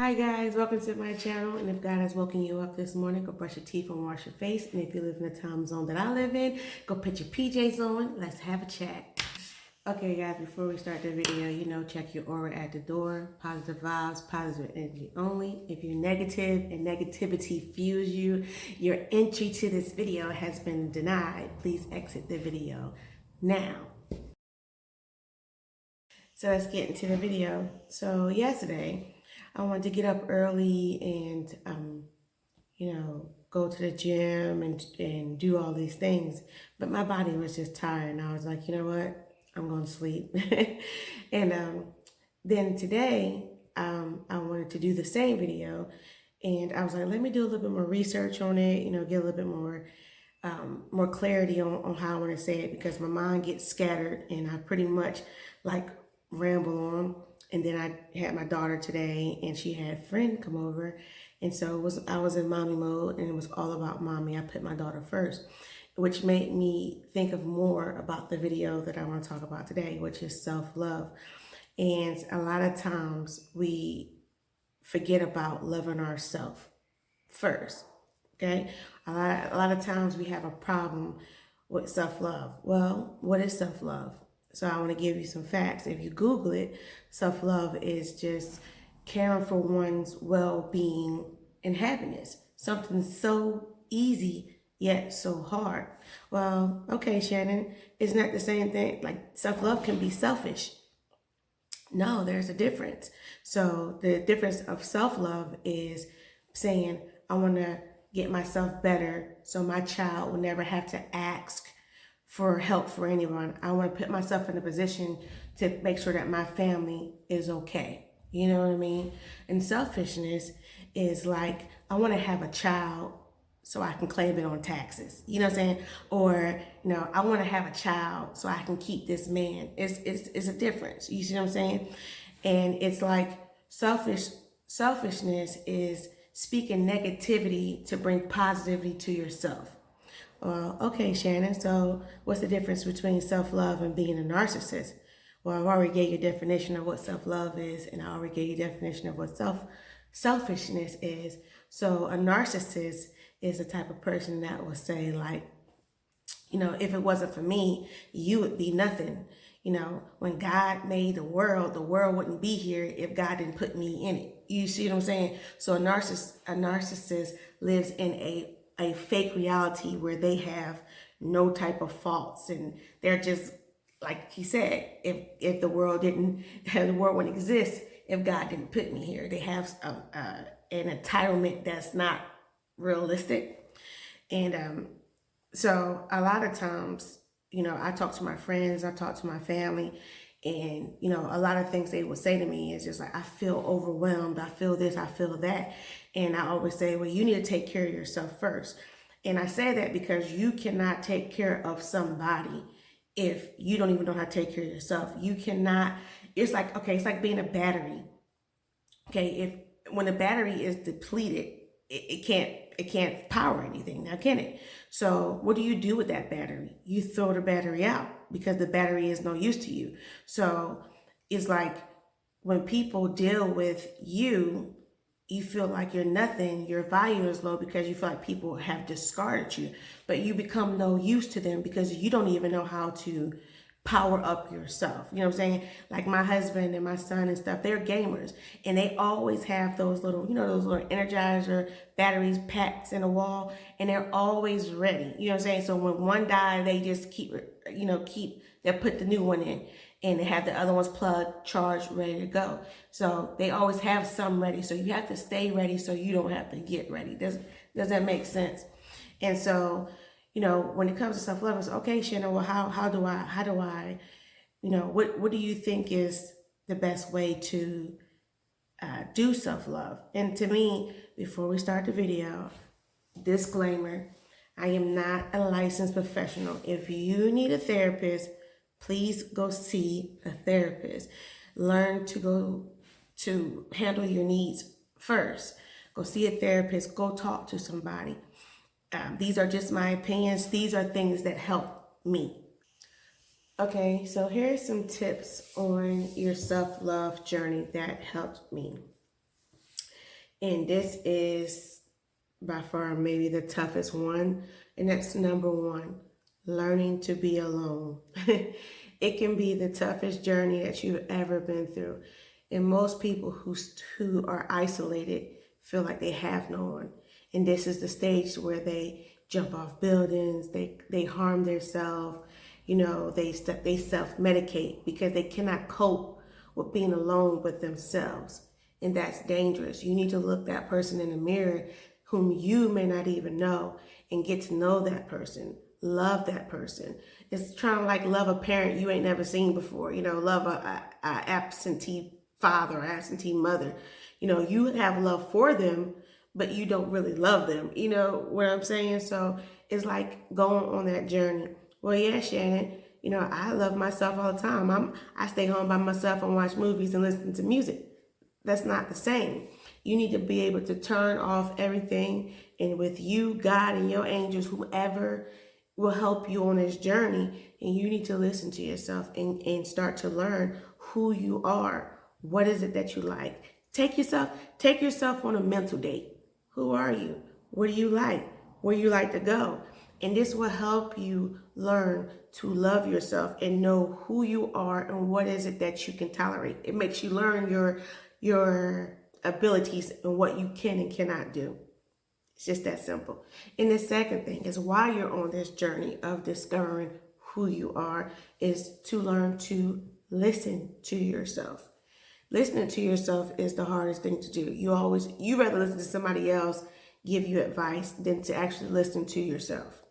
Hi guys, welcome to my channel. And if God has woken you up this morning, go brush your teeth and wash your face. And if you live in the time zone that I live in, go put your PJs on. Let's have a chat. Okay guys, before we start the video, check your aura at the door. Positive vibes, positive energy only. If you're negative and negativity fuels you, your entry to this video has been denied. Please exit the video now. So let's get into the video. So yesterday, I wanted to get up early and, go to the gym and do all these things. But my body was just tired. And I was like, you know what? I'm going to sleep. and then today, I wanted to do the same video. And I was like, let me do a little bit more research on it, get a little bit more clarity on how I want to say it, because my mind gets scattered and I pretty much like ramble on. And then I had my daughter today and she had a friend come over. And so I was in mommy mode and it was all about mommy. I put my daughter first, which made me think of more about the video that I want to talk about today, which is self-love. And a lot of times we forget about loving ourselves first. Okay, a lot of times we have a problem with self-love. Well, what is self-love? So I want to give you some facts. If you Google it, self-love is just caring for one's well-being and happiness. Something so easy yet so hard. Well, okay, Shannon, isn't that the same thing? Like self-love can be selfish. No, there's a difference. So the difference of self-love is saying, I want to get myself better so my child will never have to ask for help for anyone. I want to put myself in a position to make sure that my family is okay. You know what I mean? And selfishness is like, I want to have a child so I can claim it on taxes. You know what I'm saying? Or, I want to have a child so I can keep this man. It's a difference. You see what I'm saying? And it's like selfishness is speaking negativity to bring positivity to yourself. Well, okay, Shannon, so what's the difference between self-love and being a narcissist? Well, I've already gave you a definition of what self-love is, and I already gave you a definition of what selfishness is. So a narcissist is the type of person that will say, like, if it wasn't for me, you would be nothing. When God made the world wouldn't be here if God didn't put me in it. You see what I'm saying? So a narcissist lives in a fake reality where they have no type of faults, and they're just, like he said, if the world wouldn't exist if God didn't put me here. They have an entitlement that's not realistic. And so a lot of times, I talk to my friends, I talk to my family, and, a lot of things they would say to me is just like, I feel overwhelmed, I feel this, I feel that. And I always say, well, you need to take care of yourself first. And I say that because you cannot take care of somebody if you don't even know how to take care of yourself. You cannot, it's like being a battery. Okay, when the battery is depleted, it can't power anything now, can it? So what do you do with that battery? You throw the battery out because the battery is no use to you. So it's like when people deal with you, you feel like you're nothing, your value is low because you feel like people have discarded you, but you become no use to them because you don't even know how to power up yourself. You know what I'm saying? Like my husband and my son and stuff, they're gamers and they always have those little, those little Energizer batteries packed in a wall, and they're always ready. You know what I'm saying? So when one dies, they just they'll put the new one in and they have the other ones plugged, charged, ready to go. So they always have some ready. So you have to stay ready so you don't have to get ready. Does that make sense? And so, when it comes to self-love, it's okay, Shannon, well, how do I, what do you think is the best way to do self-love? And to me, before we start the video, disclaimer, I am not a licensed professional. If you need a therapist, please go see a therapist. Learn to handle your needs first. Go see a therapist, go talk to somebody. These are just my opinions. These are things that help me. Okay, so here's some tips on your self-love journey that helped me. And this is by far maybe the toughest one. And that's number one, learning to be alone. It can be the toughest journey that you've ever been through. And most people who are isolated feel like they have no one. And this is the stage where they jump off buildings, they harm themselves, they self-medicate because they cannot cope with being alone with themselves. And that's dangerous. You need to look that person in the mirror whom you may not even know and get to know that person, love that person. It's trying to like love a parent you ain't never seen before, love a absentee father or absentee mother. You have love for them, but you don't really love them. You know what I'm saying? So it's like going on that journey. Well, yeah, Shannon, I love myself all the time. I stay home by myself and watch movies and listen to music. That's not the same. You need to be able to turn off everything, and with you, God, and your angels, whoever will help you on this journey, and you need to listen to yourself and start to learn who you are. What is it that you like? Take yourself on a mental date. Who are you? What do you like? Where you like to go? And this will help you learn to love yourself and know who you are and what is it that you can tolerate. It makes you learn your abilities and what you can and cannot do. It's just that simple. And the second thing is, while you're on this journey of discovering who you are, is to learn to listen to yourself. Listening to yourself is the hardest thing to do. You rather listen to somebody else give you advice than to actually listen to yourself.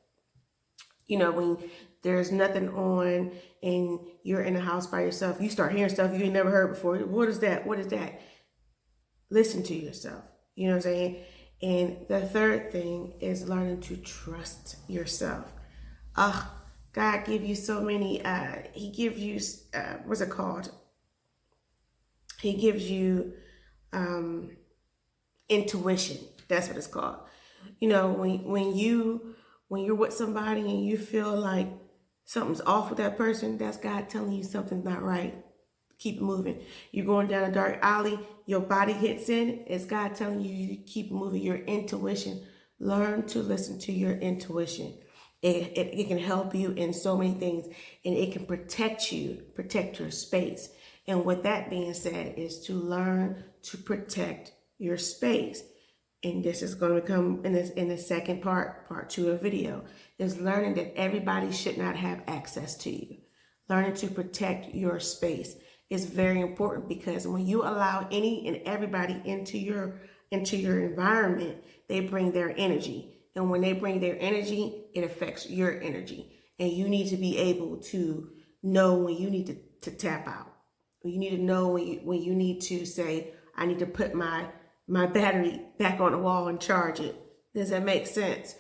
When there's nothing on and you're in the house by yourself, you start hearing stuff you ain't never heard before. What is that? What is that? Listen to yourself. You know what I'm saying? And the third thing is learning to trust yourself. God give you so many, he gives you, what's it called? He gives you intuition. That's what it's called. When you're with somebody and you feel like something's off with that person, that's God telling you something's not right. Keep moving. You're going down a dark alley, your body hits in, it's God telling you to keep moving. Your intuition. Learn to listen to your intuition. It can help you in so many things, and it can protect your space. And with that being said, is to learn to protect your space. And this is going to come in the second part 2 of the video, is learning that everybody should not have access to you. Learning to protect your space is very important, because when you allow any and everybody into your environment, they bring their energy. And when they bring their energy, it affects your energy. And you need to be able to know when you need to tap out. You need to know when you need to say, I need to put my battery back on the wall and charge it. Does that make sense?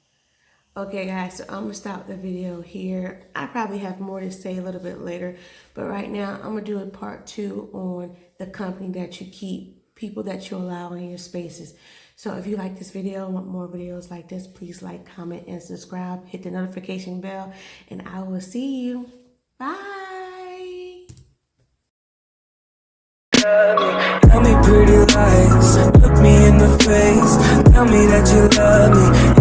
Okay, guys, so I'm going to stop the video here. I probably have more to say a little bit later, but right now I'm going to do a part 2 on the company that you keep, people that you allow in your spaces. So if you like this video and want more videos like this, please like, comment, and subscribe. Hit the notification bell, and I will see you. Bye. Tell me pretty lies, look me in the face, tell me that you love me.